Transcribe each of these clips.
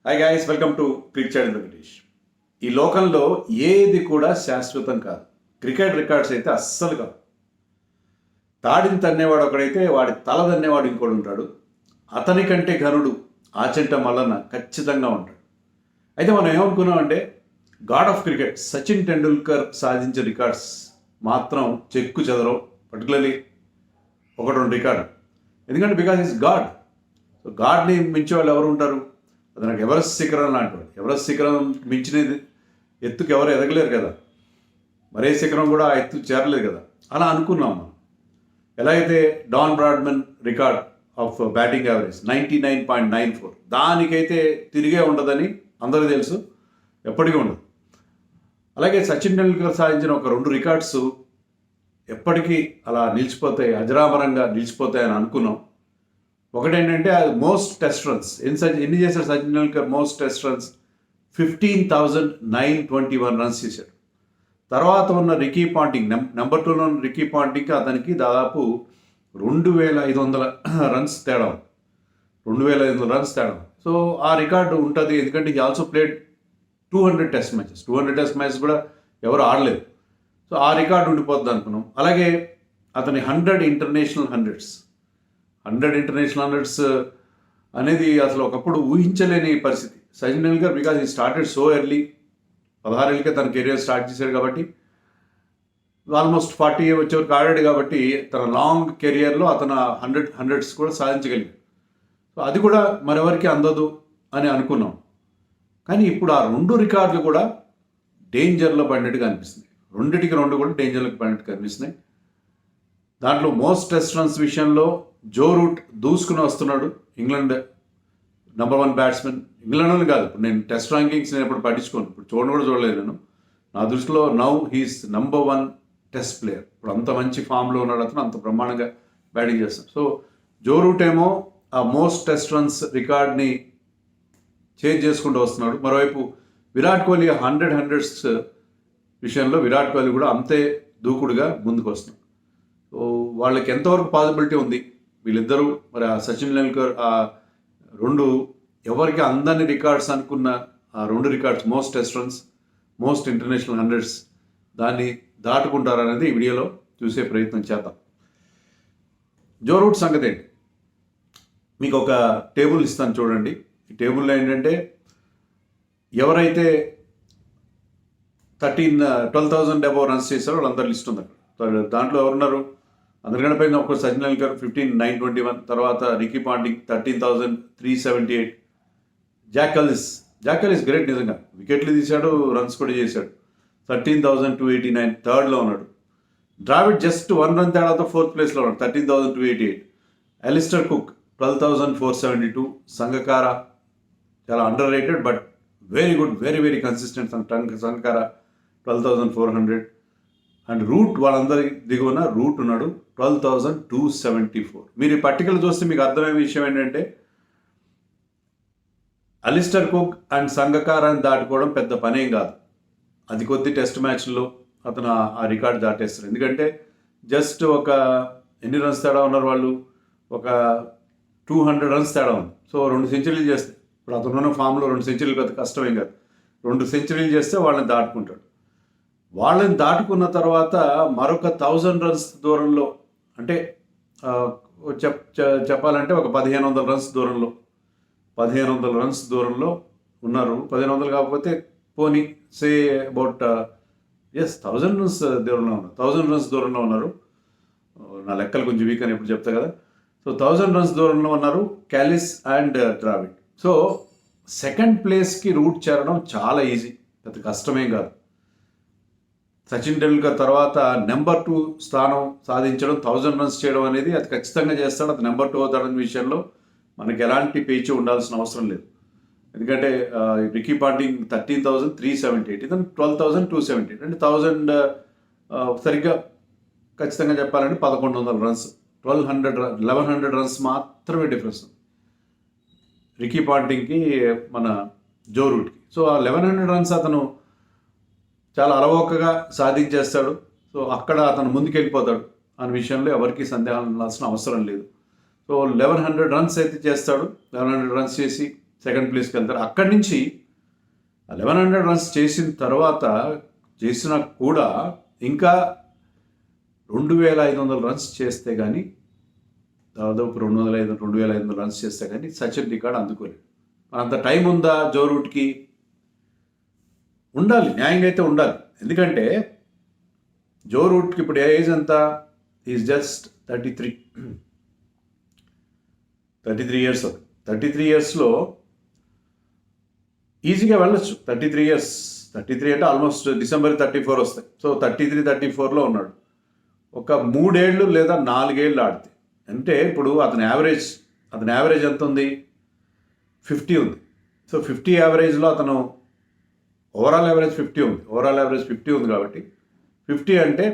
Hi guys, welcome to cricket Venkatesh. ఈ లోకంలో ఏది కూడా శాశ్వతం కాదు. క్రికెట్ రికార్డ్స్ అయితే అస్సలు కాదు. తాడిని తన్నేవాడు ఒకడైతే వాడి తల తన్నేవాడు ఇంకోడు ఉంటాడు. అతని కంటే ఘనుడు ఆచంట మల్లన్న ఖచ్చితంగా ఉంటాడు. అయితే మనం ఏమనుకున్నామంటే God of cricket Sachin Tendulkar సాధించిన రికార్డ్స్ మాత్రం చెక్కు చెదరవు. పర్టికులర్లీ ఒకటి రెండు రికార్డు. ఎందుకంటే బికాజ్ ఈజ్ గాడ్. సో గాడ్ని మించే వాళ్ళు ఎవరు ఉంటారు? అది నాకు ఎవరెస్ట్ శిఖరం లాంటివాడు. ఎవరెస్ట్ శిఖరం మించినది ఎత్తుకు ఎవరు ఎదగలేరు కదా. మరే శిఖరం కూడా ఆ ఎత్తు చేరలేదు కదా. అలా అనుకున్నాం మనం. ఎలా అయితే Don Bradman record of batting average 99.94, దానికైతే తిరిగే ఉండదని అందరికీ తెలుసు, ఎప్పటికీ ఉండదు. అలాగే సచిన్ టెండూల్కర్ సాధించిన ఒక రెండు రికార్డ్స్ ఎప్పటికీ అలా నిలిచిపోతాయి, అజరామరంగా నిలిచిపోతాయని అనుకున్నాం. ఒకటేంటంటే మోస్ట్ టెస్ట్ రన్స్ ఎన్ని చేశాడు Sachin Tendulkar? Most test runs 15,921 runs చేశాడు. తర్వాత ఉన్న రికీ పాంటింగ్, నెంబర్ 2లో ఉన్న రికీ పాంటింగ్కి అతనికి దాదాపు 2,500 రన్స్ తేడా. 2,500 రన్స్ తేడా. సో ఆ రికార్డు ఉంటుంది, ఎందుకంటే ఈ also played 200 test matches. 200 test matches కూడా ఎవరు ఆడలేదు. సో ఆ రికార్డు ఉండిపోద్ది అనుకున్నాం. అలాగే అతని 100 ఇంటర్నేషనల్ హండ్రెడ్స్ అనేది అసలు ఒకప్పుడు ఊహించలేని పరిస్థితి. సచిన్ టెండూల్కర్ బికాజ్ ఈ స్టార్టెడ్ సో ఎర్లీ, 16 ఏళ్ళకే తన కెరియర్ స్టార్ట్ చేశాడు కాబట్టి ఆల్మోస్ట్ 40 వచ్చే వరకు ఆడాడు కాబట్టి తన లాంగ్ కెరియర్లో అతను హండ్రెడ్స్ కూడా సాధించగలిగాడు. సో అది కూడా మరెవరికి అందదు అని అనుకున్నాం. కానీ ఇప్పుడు ఆ రెండు రికార్డులు కూడా డేంజర్లో పడినట్టుగా అనిపిస్తున్నాయి. రెండిటికి రెండు కూడా డేంజర్లోకి పడినట్టుగా అనిపిస్తున్నాయి. దాంట్లో మోస్ట్ టెస్ట్ రన్స్ విషయంలో జో రూట్ దూసుకుని వస్తున్నాడు. England number 1 batsmen. ఇంగ్లాండ్లోనే కాదు, ఇప్పుడు నేను టెస్ట్ ర్యాంకింగ్స్ నేను ఎప్పుడు పట్టించుకోను, ఇప్పుడు కూడా చూడలేదు నేను. నా దృష్టిలో now he's number 1 test player. ఇప్పుడు అంత మంచి ఫామ్లో ఉన్నాడు అతను, అంత బ్రహ్మాండంగా బ్యాటింగ్ చేస్తాడు. సో జో రూట్ ఏమో ఆ మోస్ట్ టెస్ట్ రన్స్ రికార్డ్ని చేంజ్ చేసుకుంటూ వస్తున్నాడు. మరోవైపు విరాట్ కోహ్లీ 100 హండ్రెడ్స్ విషయంలో విరాట్ కోహ్లీ కూడా అంతే దూకుడుగా ముందుకు వస్తున్నాడు. సో వాళ్ళకి ఎంతవరకు పాసిబిలిటీ ఉంది వీళ్ళిద్దరూ? మరి ఆ సచిన్ టెండూల్కర్ ఆ రెండు ఎవరికి అందని రికార్డ్స్ అనుకున్న ఆ రెండు records, most test runs, most international hundreds, దాన్ని దాటుకుంటారనేది ఈ వీడియోలో చూసే ప్రయత్నం చేద్దాం. జో రూట్ సంగతి ఏంటి? మీకు ఒక టేబుల్ ఇస్తాను చూడండి. ఈ టేబుల్లో ఏంటంటే ఎవరైతే 12,000 అబౌవ్ రన్స్ చేశారో వాళ్ళందరూ లిస్ట్ ఉంది అక్కడ. దాంట్లో ఎవరున్నారు? అందరికంటే పైన ఒక సచిన్ టెండూల్కర్ 15,921, తర్వాత రికీ పాంటింగ్ 13,378, జాక్ కల్లిస్ గ్రేట్, నిజంగా వికెట్లు తీశాడు, రన్స్ కూడా చేశాడు, 13,289 థర్డ్లో ఉన్నాడు. ద్రావిడ్ జస్ట్ 1 రన్ తేడాతో 4th ప్లేస్లో ఉన్నాడు, 13,288. Alastair cook 12,472. సంగకార చాలా underrated but very good, very consistent Sangakkara 12,400. And Root వాళ్ళందరి దిగువన రూట్ ఉన్నాడు 12,274. మీరు ఈ పట్టికలు చూస్తే మీకు అర్థమయ్యే విషయం ఏంటంటే అలిస్టర్ కుక్ అండ్ సంగకారాన్ని దాటుకోవడం పెద్ద పనేం కాదు. అది కొద్ది టెస్ట్ మ్యాచ్ల్లో అతను ఆ రికార్డు దాటేస్తారు. ఎందుకంటే జస్ట్ ఒక ఎన్ని రన్స్ తేడా ఉన్నారు వాళ్ళు? ఒక 200 రన్స్ తేడా ఉంది. సో 2 సెంచరీలు చేస్తే, ఇప్పుడు అతనున్న ఫామ్లో 2 సెంచరీలు పెద్ద కష్టమేం కాదు. 2 సెంచరీలు చేస్తే వాళ్ళని దాటుకుంటాడు. వాళ్ళని దాటుకున్న తర్వాత మరొక 1,000 రన్స్ దూరంలో, అంటే చెప్పాలంటే ఒక 1,500 రన్స్ దూరంలో, 1,500 రన్స్ దూరంలో ఉన్నారు. 1,500 కాకపోతే పోనీ సే అబౌట్ 1,000 రన్స్ దూరంలో ఉన్నారు. 1,000 రన్స్ దూరంలో ఉన్నారు. నా లెక్కలు కొంచెం వీక్ అని ఎప్పుడు చెప్తా కదా. సో 1,000 రన్స్ దూరంలో ఉన్నారు కల్లిస్ అండ్ ద్రావిడ్. సో సెకండ్ ప్లేస్కి రూట్ చేరడం చాలా ఈజీ, పెద్ద కష్టమేం కాదు. సచిన్ టెండూల్కర్ తర్వాత నెంబర్ 2 స్థానం సాధించడం, 1,000 రన్స్ చేయడం అనేది అది ఖచ్చితంగా చేస్తాడు. అది నెంబర్ 2 అవుతాడనే విషయంలో మనకి ఎలాంటి పేచీ ఉండాల్సిన అవసరం లేదు. ఎందుకంటే రికీ పాంటింగ్ 13,378, ఇతను 12,278, అంటే 1,000 సరిగ్గా ఖచ్చితంగా చెప్పాలంటే 1,100 రన్స్, 1,100 రన్స్ మాత్రమే డిఫరెన్స్ రికీ పాంటింగ్కి మన జో రూట్కి. సో ఆ 1,100 రన్స్ అతను చాలా అలవోకగా సాధించేస్తాడు. సో అక్కడ అతను ముందుకెళ్ళిపోతాడు అనే విషయంలో ఎవరికి సందేహం ఉండాల్సిన అవసరం లేదు. సో 1,100 రన్స్ అయితే చేస్తాడు. 1,100 రన్స్ చేసి సెకండ్ ప్లేస్కి వెళ్తారు. అక్కడి నుంచి 1100 రన్స్ చేసిన తర్వాత చేసినా కూడా ఇంకా 2500 రన్స్ చేస్తే కానీ, దాదాపు 2500 రన్స్ చేస్తే కానీ సచిన్ రికార్డ్ అందుకోలేదు. అంత టైం ఉందా జో రూట్కి? ఉండాలి, న్యాయంగా అయితే ఉండాలి. ఎందుకంటే జో రూట్కి ఇప్పుడు ఏజ్ ఎంత? Is just 33 years. 33 ఇయర్స్లో ఈజీగా వెళ్ళొచ్చు. 33 ఇయర్స్, 33 అంటే ఆల్మోస్ట్ December 34 వస్తాయి. సో 33, 34లో ఉన్నాడు. ఒక 3 ఏళ్ళు లేదా 4 ఏళ్ళు ఆడితే, అంటే ఇప్పుడు అతని యావరేజ్ ఎంత ఉంది? 50 ఉంది. సో 50 యావరేజ్లో అతను ఓవరాల్ యావరేజ్ 50 ఉంది కాబట్టి 50 అంటే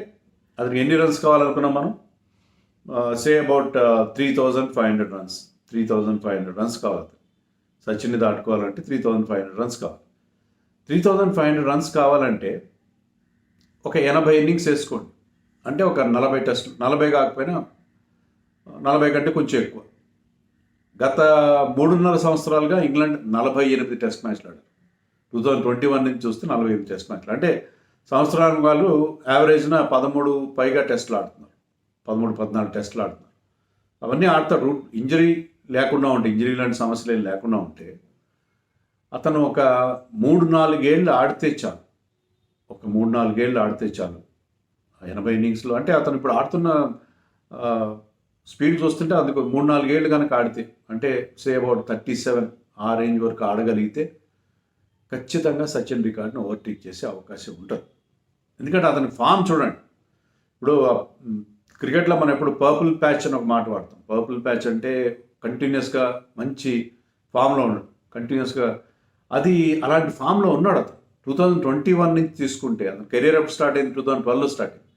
అతనికి ఎన్ని రన్స్ కావాలనుకున్నాం మనం? Say about 3500 runs. 3500 రన్స్ కావాలి. సచిన్ని దాటుకోవాలంటే 3500 రన్స్ కావాలి. 3500 రన్స్ కావాలంటే ఒక 80 ఇన్నింగ్స్ వేసుకోండి. అంటే ఒక 40 టెస్టులు, 40 కాకపోయినా 40 కంటే కొంచెం ఎక్కువ. గత 3.5 సంవత్సరాలుగా ఇంగ్లాండ్ 48 టెస్ట్ మ్యాచ్లు ఆడారు. 2021 నుంచి చూస్తే 48 టెస్ట్ మ్యాచ్లు. అంటే సంవత్సరానికి వాళ్ళు యావరేజ్న 13 పైగా టెస్టులు ఆడుతున్నారు. 13-14 టెస్టులు ఆడుతున్నారు. అవన్నీ ఆడతారు. ఇంజరీ లేకుండా ఉంటే, ఇంజరీ లాంటి సమస్యలు ఏం లేకుండా ఉంటే అతను ఒక 3-4 ఏళ్ళు ఆడితే చాలు. 80 ఇన్నింగ్స్లో. అంటే అతను ఇప్పుడు ఆడుతున్న స్పీడ్ చూస్తుంటే అందుకు 3-4 ఏళ్ళు కనుక ఆడితే, అంటే సే అబౌట్ 37 ఆ రేంజ్ వరకు ఆడగలిగితే ఖచ్చితంగా సచిన్ రికార్డ్ని ఓవర్టేక్ చేసే అవకాశం ఉంటుంది. ఎందుకంటే అతని ఫామ్ చూడండి. ఇప్పుడు క్రికెట్లో మనం ఎప్పుడు పర్పుల్ ప్యాచ్ అని ఒక మాట వాడతాం. పర్పుల్ ప్యాచ్ అంటే కంటిన్యూస్గా మంచి ఫామ్లో ఉన్నాడు, కంటిన్యూస్గా. అది అలాంటి ఫామ్లో ఉన్నాడు అతను. 2021 నుంచి తీసుకుంటే, అతను కెరీర్ అప్ స్టార్ట్ అయింది 2012లో స్టార్ట్ అయింది.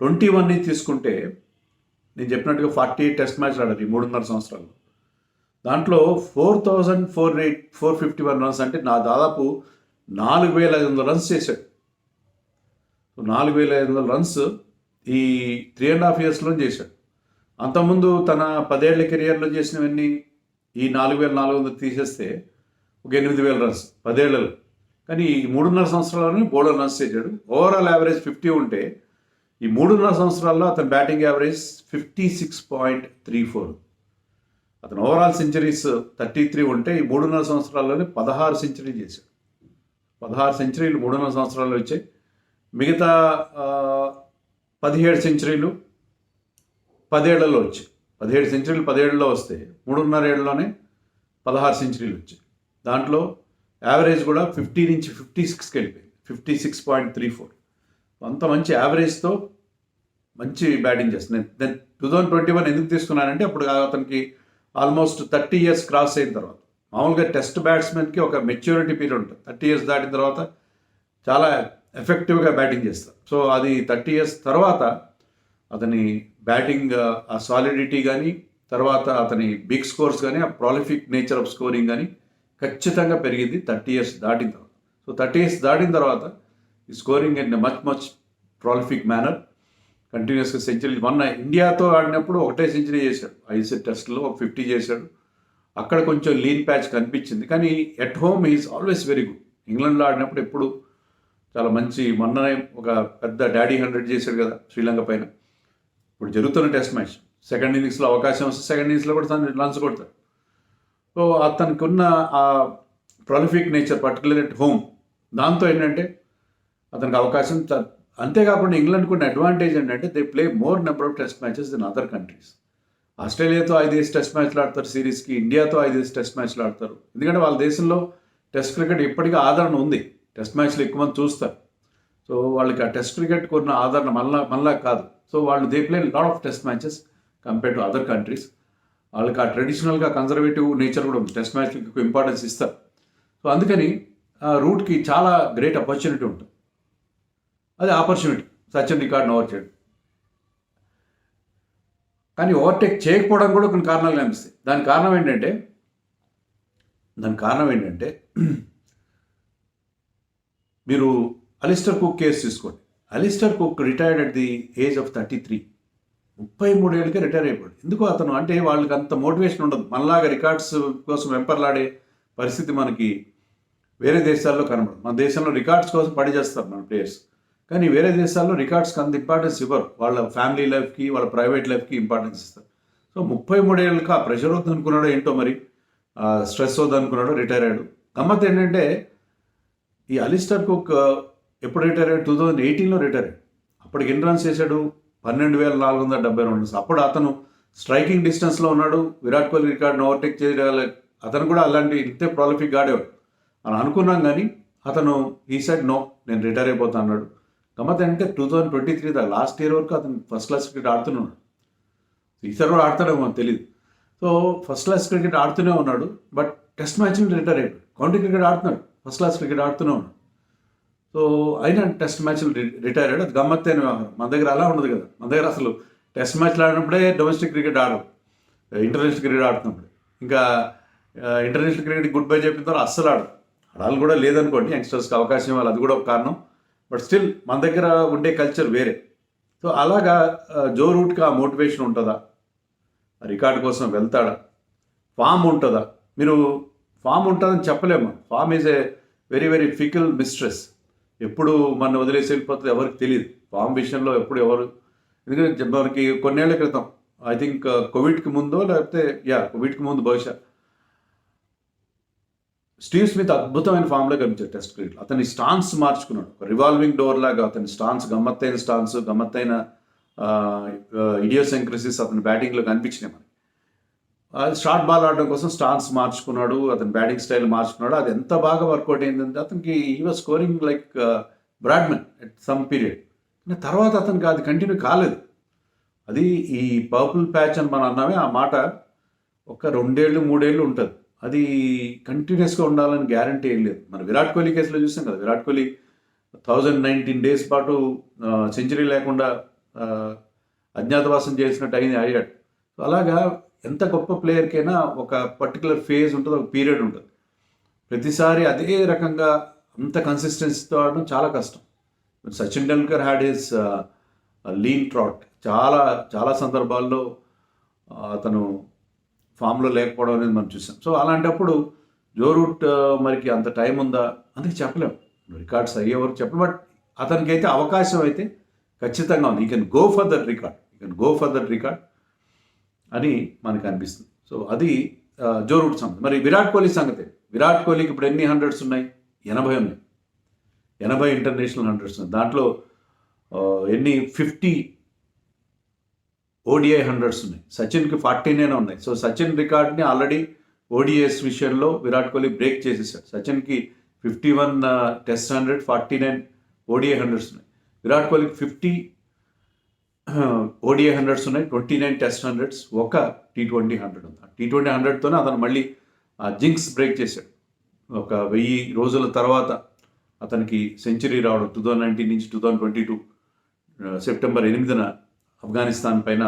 21 నుంచి తీసుకుంటే నేను చెప్పినట్టుగా 48 టెస్ట్ మ్యాచ్లు ఆడారు ఈ 3.5 సంవత్సరాల్లో. దాంట్లో 4,451 రన్స్, అంటే దాదాపు 4,500 రన్స్ చేశాడు. 4,500 రన్స్ ఈ 3.5 ఇయర్స్లో చేశాడు. అంతకుముందు తన 10 ఏళ్ల కెరియర్లో చేసినవన్నీ ఈ 4,400 తీసేస్తే ఒక 8,000 రన్స్ 10 ఏళ్లలో. కానీ ఈ 3.5 సంవత్సరాల్లోనే బౌలర్ రన్స్ చేశాడు. ఓవరాల్ యావరేజ్ 50 ఉంటే ఈ 3.5 సంవత్సరాల్లో అతని బ్యాటింగ్ యావరేజ్ 56.34. అతను ఓవరాల్ సెంచరీస్ 33 ఉంటే ఈ 3.5 సంవత్సరాల్లోనే 16 సెంచరీలు చేశాడు. 16 సెంచరీలు 3.5 సంవత్సరాల్లో వచ్చాయి. మిగతా 17 సెంచరీలు 10 ఏళ్లలో వచ్చాయి. 17 సెంచరీలు 10 ఏళ్లలో వస్తే 3.5 ఏళ్లలోనే 16 సెంచరీలు వచ్చాయి. దాంట్లో యావరేజ్ కూడా 50 నుంచి 56కి వెళ్ళిపోయింది. 56.34. అంత మంచి యావరేజ్తో మంచి బ్యాటింగ్ చేస్తుంది. నేను 2021 ఎందుకు తీసుకున్నానంటే అప్పుడు అతనికి ఆల్మోస్ట్ 30 ఇయర్స్ క్రాస్ అయిన తర్వాత. మామూలుగా టెస్ట్ బ్యాట్స్మెన్కి ఒక మెచ్యూరిటీ పీరియడ్ ఉంటుంది. 30 ఇయర్స్ దాటిన తర్వాత చాలా ఎఫెక్టివ్గా బ్యాటింగ్ చేస్తారు. సో అది 30 ఇయర్స్ తర్వాత అతని బ్యాటింగ్ ఆ సాలిడిటీ కానీ, తర్వాత అతని బిగ్ స్కోర్స్ కానీ, ఆ ప్రాలిఫిక్ నేచర్ ఆఫ్ స్కోరింగ్ కానీ ఖచ్చితంగా పెరిగింది 30 ఇయర్స్ దాటిన తర్వాత. సో 30 ఇయర్స్ దాటిన తర్వాత ఈ scoring in much prolific manner, కంటిన్యూస్గా సెంచరీ. మొన్న ఇండియాతో ఆడినప్పుడు ఒకటే సెంచరీ చేశాడు. 5 టెస్టుల్లో ఒక 50 చేశాడు. అక్కడ కొంచెం లీన్ ప్యాచ్ కనిపించింది. కానీ at home is always very good. ఇంగ్లాండ్లో ఆడినప్పుడు ఎప్పుడు చాలా మంచి, మొన్ననే ఒక పెద్ద డాడీ 100 చేశాడు కదా శ్రీలంక పైన. ఇప్పుడు జరుగుతున్న టెస్ట్ మ్యాచ్ సెకండ్ ఇన్నింగ్స్లో అవకాశం వస్తే సెకండ్ ఇన్నింగ్స్లో కూడా తను రన్స్ కొడతాడు. సో అతనికి ఉన్న ఆ prolific nature particular at home, దాంతో ఏంటంటే అతనికి అవకాశం. అంతేకాకుండా ఇంగ్లాండ్కి ఉన్న అడ్వాంటేజ్ ఏంటంటే they play more number of test matches then other countries. ఆస్ట్రేలియాతో 5 టెస్ట్ మ్యాచ్లు ఆడతారు సిరీస్కి, ఇండియాతో 5 టెస్ట్ మ్యాచ్లు ఆడతారు. ఎందుకంటే వాళ్ళ దేశంలో టెస్ట్ క్రికెట్ ఇప్పటికీ ఆదరణ ఉంది. టెస్ట్ మ్యాచ్లు ఎక్కువ మంది చూస్తారు. సో వాళ్ళకి ఆ టెస్ట్ క్రికెట్కి ఉన్న ఆదరణ మళ్ళా కాదు. సో వాళ్ళు they play lot of test matches compare to other countries. వాళ్ళకి ఆ ట్రెడిషనల్గా కన్జర్వేటివ్ నేచర్ కూడా ఉంది. టెస్ట్ మ్యాచ్లకి ఎక్కువ ఇంపార్టెన్స్ ఇస్తారు. సో అందుకని ఆ రూట్కి చాలా గ్రేట్ ఆపర్చునిటీ ఉంటుంది. అది ఆపర్చునిటీ సచిన్ రికార్డ్ని ఓవర్ చేయడం. కానీ ఓవర్టేక్ చేయకపోవడం కూడా కొన్ని కారణాలు కనిపిస్తాయి. దానికి కారణం ఏంటంటే మీరు అలిస్టర్ కుక్ కేసు తీసుకోండి. Alastair Cook retired at the age of 33. 33 ఏళ్ళకే రిటైర్ అయిపోయాడు. ఎందుకు అతను అంటే వాళ్ళకి అంత మోటివేషన్ ఉండదు. మనలాగా రికార్డ్స్ కోసం వెంపర్లాడే పరిస్థితి మనకి వేరే దేశాల్లో కనబడదు. మన దేశంలో రికార్డ్స్ కోసం పనిచేస్తారు మన ప్లేయర్స్, కానీ వేరే దేశాల్లో రికార్డ్స్కి అంత ఇంపార్టెన్స్ ఇవ్వరు. వాళ్ళ ఫ్యామిలీ లైఫ్కి, వాళ్ళ ప్రైవేట్ లైఫ్కి ఇంపార్టెన్స్ ఇస్తారు. సో 33 ఏళ్ళకి ఆ ప్రెషర్ వద్దు అనుకున్నాడో ఏంటో, మరి స్ట్రెస్ వద్దు అనుకున్నాడో రిటైర్ అయ్యాడు. గమ్మత్ ఏంటంటే ఈ అలిస్టర్ కుక్ ఎప్పుడు రిటైర్ అయ్యాడు? 2018లో రిటైర్ అయ్యాడు. అప్పటికి ఎన్ని రన్స్ చేశాడు? 12,472 రన్స్. అప్పుడు అతను స్ట్రైకింగ్ డిస్టెన్స్లో ఉన్నాడు. విరాట్ కోహ్లీ రికార్డ్ని ఓవర్టేక్ చేయగల అతను కూడా అలాంటి ఇంతే ప్రాలిఫిక్ ఆడేవాడు అని అనుకున్నాం, కానీ అతను ఈ సైడ్ నో, నేను రిటైర్ అయిపోతా అన్నాడు. గమ్మత్ అంటే 2023 లాస్ట్ ఇయర్ వరకు అతను ఫస్ట్ క్లాస్ క్రికెట్ ఆడుతున్నాడు. ఈసారి కూడా ఆడతాడేమో మనకు తెలియదు. సో ఫస్ట్ క్లాస్ క్రికెట్ ఆడుతూనే ఉన్నాడు, బట్ టెస్ట్ మ్యాచ్ నుండి రిటైర్ అయిపోయాడు. కౌంటీ క్రికెట్ ఆడుతున్నాడు, ఫస్ట్ క్లాస్ క్రికెట్ ఆడుతూనే ఉన్నాడు. సో అయినా టెస్ట్ మ్యాచ్లు రిటైర్ అయ్యాడు. అది గమ్మత్తైన వ్యవహారం. మన దగ్గర అలా ఉండదు కదా. మన దగ్గర అసలు టెస్ట్ మ్యాచ్లు ఆడినప్పుడే డొమెస్టిక్ క్రికెట్ ఆడవు, ఇంటర్నేషనల్ క్రికెట్ ఆడుతున్నప్పుడు. ఇంకా ఇంటర్నేషనల్ క్రికెట్ గుడ్ బై చెప్పిన తర్వాత అస్సలు ఆడాలి కూడా లేదనుకోండి, యంగ్స్టర్స్కి అవకాశం ఇవ్వాలి, అది కూడా ఒక కారణం. బట్ స్టిల్ మన దగ్గర ఉండే కల్చర్ వేరే. సో అలాగా జో రూట్కి ఆ మోటివేషన్ ఉంటుందా? రికార్డ్ కోసం వెళ్తాడా? ఫామ్ ఉంటుందా? మీరు ఫామ్ ఉంటుందని చెప్పలేము. Form is a very very fickle mistress. ఎప్పుడు మన వదిలేసి వెళ్ళిపోతుంది ఎవరికి తెలియదు. ఫామ్ విషయంలో ఎప్పుడు ఎవరు, ఎందుకంటే మనకి కొన్నేళ్ల క్రితం, ఐ థింక్ కోవిడ్కి ముందో లేకపోతే కోవిడ్కి ముందు బహుశా, స్టీవ్ స్మిత్ అద్భుతమైన ఫామ్లో కనిపించాడు టెస్ట్ క్రికెట్లో. అతని స్టాన్స్ మార్చుకున్నాడు, ఒక రివాల్వింగ్ డోర్ లాగా అతని స్టాన్స్, గమ్మత్తైన స్టాన్స్, గమ్మత్తైన ఇడియోసెంక్రసిస్ అతని బ్యాటింగ్లో కనిపించినాయి మనకి. షార్ట్ బాల్ ఆడడం కోసం స్టాన్స్ మార్చుకున్నాడు, అతని బ్యాటింగ్ స్టైల్ మార్చుకున్నాడు. అది ఎంత బాగా వర్కౌట్ అయిందంటే అతనికి ఈ was scoring like Bradman at some period. తర్వాత అతనికి అది కంటిన్యూ కాలేదు. అది ఈ పర్పుల్ ప్యాచ్ అని మనం అన్నామే, ఆ మాట ఒక 2-3 ఏళ్ళు ఉంటుంది. అది కంటిన్యూస్గా ఉండాలని గ్యారంటీ ఏం లేదు. మన విరాట్ కోహ్లీ కేసులో చూసాం కదా, విరాట్ కోహ్లీ 1019 డేస్ పాటు సెంచరీ లేకుండా అజ్ఞాతవాసం చేసినట్టు అయ్యాడు. అలాగా ఎంత గొప్ప ప్లేయర్కైనా ఒక పర్టికులర్ ఫేజ్ ఉంటుంది, ఒక పీరియడ్ ఉంటుంది. ప్రతిసారి అదే రకంగా అంత కన్సిస్టెన్సీతో ఆడడం చాలా కష్టం. Sachin Tendulkar had his lean trot. చాలా చాలా సందర్భాల్లో అతను ఫామ్లో లేకపోవడం అనేది మనం చూసాం. సో అలాంటప్పుడు జో రూట్ మరికి అంత టైం ఉందా? అందుకే చెప్పలేము, రికార్డ్స్ అయ్యే వరకు చెప్పలేం. బట్ అతనికి అయితే అవకాశం అయితే ఖచ్చితంగా ఉంది. You can go for that record అని మనకు అనిపిస్తుంది. సో అది జో రూట్ సంగతి. మరి విరాట్ కోహ్లీ సంగతి. విరాట్ కోహ్లీకి ఇప్పుడు ఎన్ని 100s ఉన్నాయి? 80 ఉన్నాయి. 80 ఇంటర్నేషనల్ 100s ఉన్నాయి. దాంట్లో ఎన్ని 50 ODI 100s ఉన్నాయి. సచిన్కి 49 ఉన్నాయి. సో సచిన్ రికార్డ్ని ఆల్రెడీ ODIs విషయంలో విరాట్ కోహ్లీ బ్రేక్ చేసేసాడు. సచిన్కి 51 టెస్ట్ 100, 49 ODI 100s ఉన్నాయి. విరాట్ కోహ్లీకి 50 ODI 100s ఉన్నాయి, 29 టెస్ట్ 100s, ఒక T20 100 ఉంది. T20 100తోనే అతను మళ్ళీ జింక్స్ బ్రేక్ చేశాడు. ఒక 1000 రోజుల తర్వాత అతనికి సెంచరీ రావడం 2019 నుంచి 2022 సెప్టెంబర్ 8న ఆఫ్ఘనిస్తాన్ పైన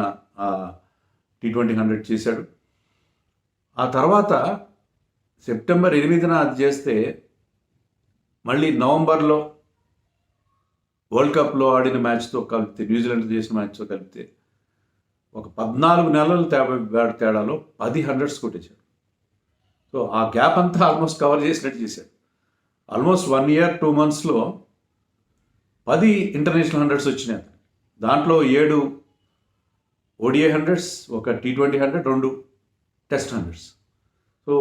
T20 100 చేశాడు. ఆ తర్వాత సెప్టెంబర్ 8న అది చేస్తే మళ్ళీ నవంబర్లో వరల్డ్ కప్లో ఆడిన మ్యాచ్తో కలిపితే, న్యూజిలాండ్తో చేసిన మ్యాచ్తో కలిపితే ఒక 14 నెలల తేడాలో 10 100s కొట్టేశాడు. సో ఆ గ్యాప్ అంతా ఆల్మోస్ట్ కవర్ చేసినట్టు చేశాడు. ఆల్మోస్ట్ 1 year 2 monthsలో 10 ఇంటర్నేషనల్ 100s వచ్చినాయి. దాంట్లో 7 ODI 100s, ఒక T20 100, 2 టెస్ట్ 100s. సో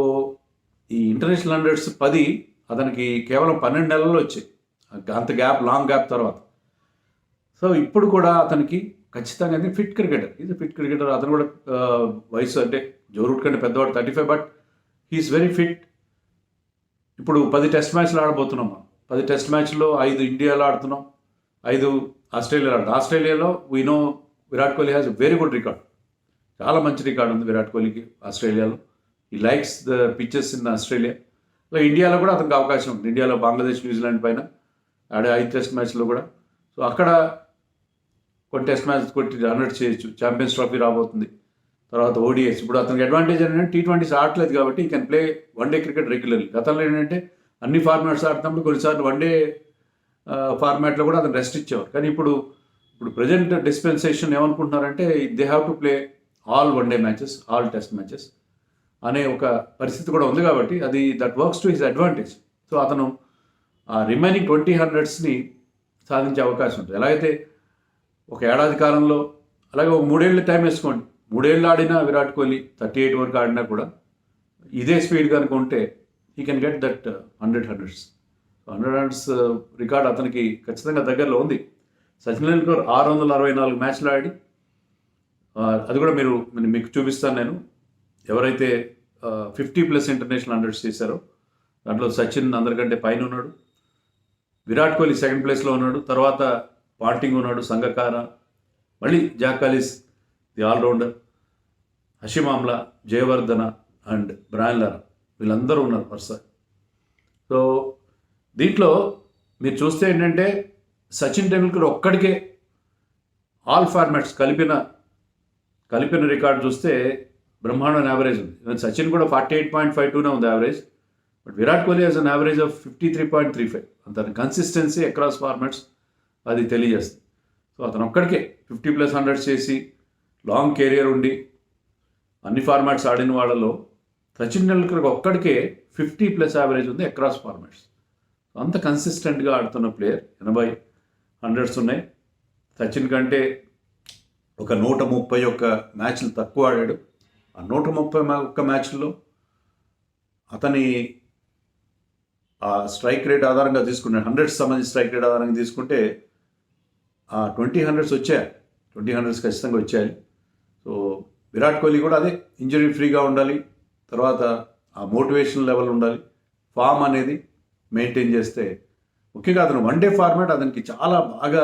ఈ ఇంటర్నేషనల్ 100s 10 అతనికి కేవలం 12 నెలల్లో వచ్చాయి. అంత గ్యాప్, లాంగ్ గ్యాప్ తర్వాత. సో ఇప్పుడు కూడా అతనికి ఖచ్చితంగా ఫిట్ క్రికెటర్, ఇది ఫిట్ క్రికెటర్. అతను కూడా వయసు అంటే జో రూట్ కంటే పెద్దవాడు, 35, బట్ హీఈస్ వెరీ ఫిట్. ఇప్పుడు 10 టెస్ట్ మ్యాచ్లు ఆడబోతున్నాం మనం. 10 టెస్ట్ మ్యాచ్లో 5 ఇండియాలో ఆడుతున్నాం, 5 ఆస్ట్రేలియాలో ఆడుతున్నాం. ఆస్ట్రేలియాలో we know Virat Kohli has very good record. చాలా మంచి రికార్డ్ ఉంది విరాట్ కోహ్లీకి ఆస్ట్రేలియాలో. ఈ likes the pitches in Australia. ఇలా ఇండియాలో కూడా అతనికి అవకాశం ఉంది. ఇండియాలో బంగ్లాదేశ్, న్యూజిలాండ్ పైన ఆడే 5 టెస్ట్ మ్యాచ్లో కూడా. సో అక్కడ కొన్ని టెస్ట్ మ్యాచ్ కొట్టి 100 చేయొచ్చు. ఛాంపియన్స్ ట్రోఫీ రాబోతుంది, తర్వాత ODIs. ఇప్పుడు అతనికి అడ్వాంటేజ్ ఏంటంటే T20s ఆడలేదు కాబట్టి ఈ can play one day cricket regularly. గతంలో ఏంటంటే అన్ని ఫార్మాట్స్ ఆడుతున్నప్పుడు కొన్నిసార్లు వన్డే ఫార్మాట్లో కూడా అతను రెస్ట్ ఇచ్చేవారు. కానీ ఇప్పుడు ప్రజెంట్ డిస్పెన్సేషన్ ఏమనుకుంటున్నారంటే they have to play all one day matches, all test matches. అనే ఒక పరిస్థితి కూడా ఉంది కాబట్టి అది that works to his advantage. So అతను ఆ రిమైనింగ్ 2000ని సాధించే అవకాశం ఉంటుంది. ఎలాగైతే ఒక ఏడాది కాలంలో అలాగే ఒక 3 ఏళ్ళు టైం వేసుకోండి, 3 ఏళ్ళు ఆడినా విరాట్ కోహ్లీ 38 వరకు ఆడినా కూడా ఇదే స్పీడ్ కనుక ఉంటే he can get that 100 record అతనికి ఖచ్చితంగా దగ్గరలో ఉంది. సచిన్ టెండూల్కర్ 664 మ్యాచ్లు ఆడి, అది కూడా మీకు చూపిస్తాను నేను, ఎవరైతే 50+ ఇంటర్నేషనల్ హండ్రెడ్స్ చేశారో దాంట్లో సచిన్ అందరికంటే పైన ఉన్నాడు, విరాట్ కోహ్లీ సెకండ్ ప్లేస్లో ఉన్నాడు, తర్వాత పాంటింగ్ ఉన్నాడు, సంగకార, మళ్ళీ Jacques Kallis the allrounder, Hashim Amla, Jayawardene and Brian Lara, వీళ్ళందరూ ఉన్నారు వరుస. సో దీంట్లో మీరు చూస్తే ఏంటంటే సచిన్ టెండూల్కర్ ఒక్కడికే ఆల్ ఫార్మాట్స్ కలిపిన రికార్డు చూస్తే బ్రహ్మాండమైన యావరేజ్ ఉంది. సచిన్ కూడా 48.52 ఉంది average, but Virat Kohli has an average of 53.35. అంత కన్సిస్టెన్సీ అక్రాస్ ఫార్మాట్స్ అది తెలియజేస్తుంది. సో అతను ఒక్కడికే 50+ హండ్రెడ్స్ చేసి లాంగ్ కెరియర్ ఉండి అన్ని ఫార్మాట్స్ ఆడిన వాళ్ళలో సచిన్ టెండూల్కర్ ఒక్కడికే 50+ యావరేజ్ ఉంది అక్రాస్ ఫార్మాట్స్. అంత కన్సిస్టెంట్గా ఆడుతున్న ప్లేయర్. 80 హండ్రెడ్స్ ఉన్నాయి. సచిన్ కంటే ఒక 131 మ్యాచ్లు తక్కువ ఆడాడు. ఆ 131 మ్యాచ్ల్లో అతని ఆ స్ట్రైక్ రేట్ ఆధారంగా తీసుకుంటే, 100కి సంబంధించి స్ట్రైక్ రేట్ ఆధారంగా తీసుకుంటే ఆ 20 హండ్రెడ్స్ వచ్చాయి. 20 హండ్రెడ్స్ ఖచ్చితంగా వచ్చాయి. సో విరాట్ కోహ్లీ కూడా అదే, ఇంజరీ ఫ్రీగా ఉండాలి, తర్వాత ఆ మోటివేషన్ లెవెల్ ఉండాలి, ఫామ్ అనేది మెయింటైన్ చేస్తే, ముఖ్యంగా అతను వన్డే ఫార్మాట్ అతనికి చాలా బాగా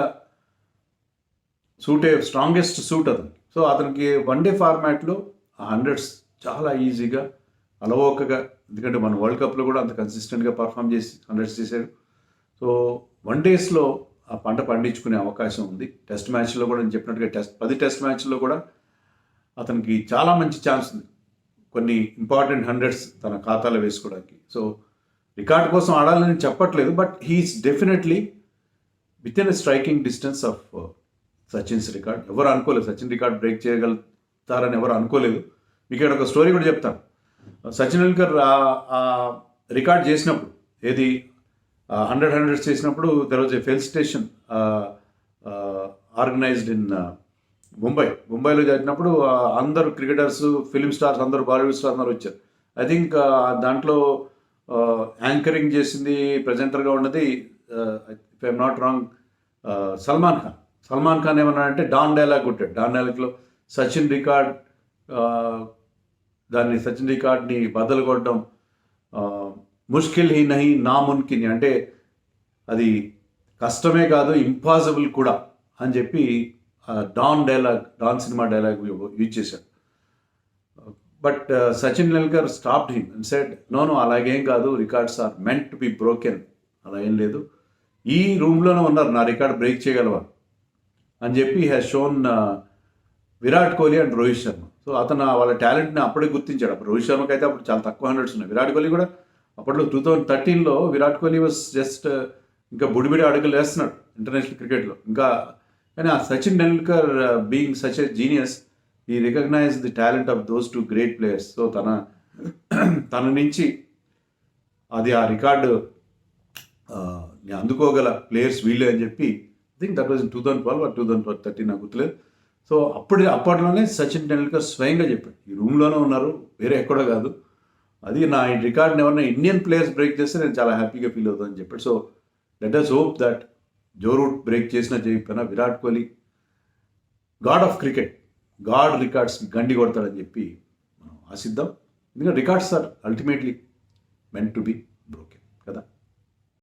స్ట్రాంగెస్ట్ సూట్ అతనికి. సో అతనికి వన్డే ఫార్మాట్లో ఆ హండ్రెడ్స్ చాలా ఈజీగా అలవోకగా, ఎందుకంటే మన వరల్డ్ కప్లో కూడా అంత కన్సిస్టెంట్గా పర్ఫామ్ చేసి హండ్రెడ్స్ చేశాడు. సో వన్ డేస్లో ఆ పంట పండించుకునే అవకాశం ఉంది. టెస్ట్ మ్యాచ్లో కూడా నేను చెప్పినట్టుగా 10 టెస్ట్ మ్యాచ్ల్లో కూడా అతనికి చాలా మంచి ఛాన్స్ ఉంది కొన్ని ఇంపార్టెంట్ హండ్రెడ్స్ తన ఖాతాలో వేసుకోవడానికి. సో రికార్డ్ కోసం ఆడాలని చెప్పట్లేదు, but he's definitely within striking distance of Sachin's record. ఎవరు అనుకోలేదు సచిన్ రికార్డ్ బ్రేక్ చేయగలుగుతారని, ఎవరు అనుకోలేదు. మీకు ఇక్కడ ఒక స్టోరీ కూడా చెప్తాను. సచిన్ టెండూల్కర్ రికార్డ్ చేసినప్పుడు, ఏది 100 హండ్రెడ్స్ చేసినప్పుడు there was a felicitation organised in ముంబైలో జరిగినప్పుడు అందరు క్రికెటర్స్, ఫిలిం స్టార్స్ అందరూ, బాలీవుడ్ స్టార్స్ అందరూ వచ్చారు. ఐ థింక్ దాంట్లో యాంకరింగ్ చేసింది, ప్రజెంటర్గా ఉన్నది, if I'm not wrong, Salman Khan ఏమన్నాడంటే డాన్ డైలాగ్ కొట్టాడు. డాన్ డైలాగ్లో సచిన్ రికార్డ్ని బద్దలు కొట్టడం ముష్కిల్ హీ నహీ నాముమ్కిన్, అంటే అది కష్టమే కాదు, ఇంపాసిబుల్ కూడా అని చెప్పి డాన్ సినిమా డైలాగ్ యూజ్ చేశాడు. But Sachin Tendulkar stopped him and said no అలాగేం కాదు, records are meant to be broken, అలా ఏం లేదు, ఈ రూమ్లోనే ఉన్నారు నా రికార్డ్ బ్రేక్ చేయగలవారు అని చెప్పి has shown Virat Kohli and Rohit Sharma. So అతను వాళ్ళ టాలెంట్ని అప్పుడే గుర్తించాడు. అప్పుడు రోహిత్ శర్మకి అయితే అప్పుడు చాలా తక్కువ హండ్రెడ్స్ ఉన్నాయి. విరాట్ కోహ్లీ కూడా అప్పట్లో 2013లో విరాట్ కోహ్లీ వాజ్ జస్ట్ ఇంకా బుడిబిడి అడుగులు వేస్తున్నాడు ఇంటర్నేషనల్ క్రికెట్లో ఇంకా. కానీ ఆ Sachin Tendulkar being such a genius, ఈ recognise the talent of those 2 great players. So తన నుంచి అది ఆ రికార్డు అందుకోగల ప్లేయర్స్ వీళ్ళే అని చెప్పి, I think that was in 2012 or 2013 నాకు గుర్తులేదు. సో అప్పట్లోనే సచిన్ టెండూల్కర్ స్వయంగా చెప్పాడు, ఈ రూమ్లోనే ఉన్నారు, వేరే ఎక్కడో కాదు, అది నా రికార్డ్ని ఎవరైనా ఇండియన్ ప్లేయర్స్ బ్రేక్ చేస్తే నేను చాలా హ్యాపీగా ఫీల్ అవుతానని చెప్పాడు. So let us hope that Joe Root break చేసినా చేయకపోయినా Virat Kohli God of cricket, God రికార్డ్స్ని గండి కొడతాడని చెప్పి మనం ఆశిద్దాం. ఎందుకంటే records are ultimately meant to be broken కదా.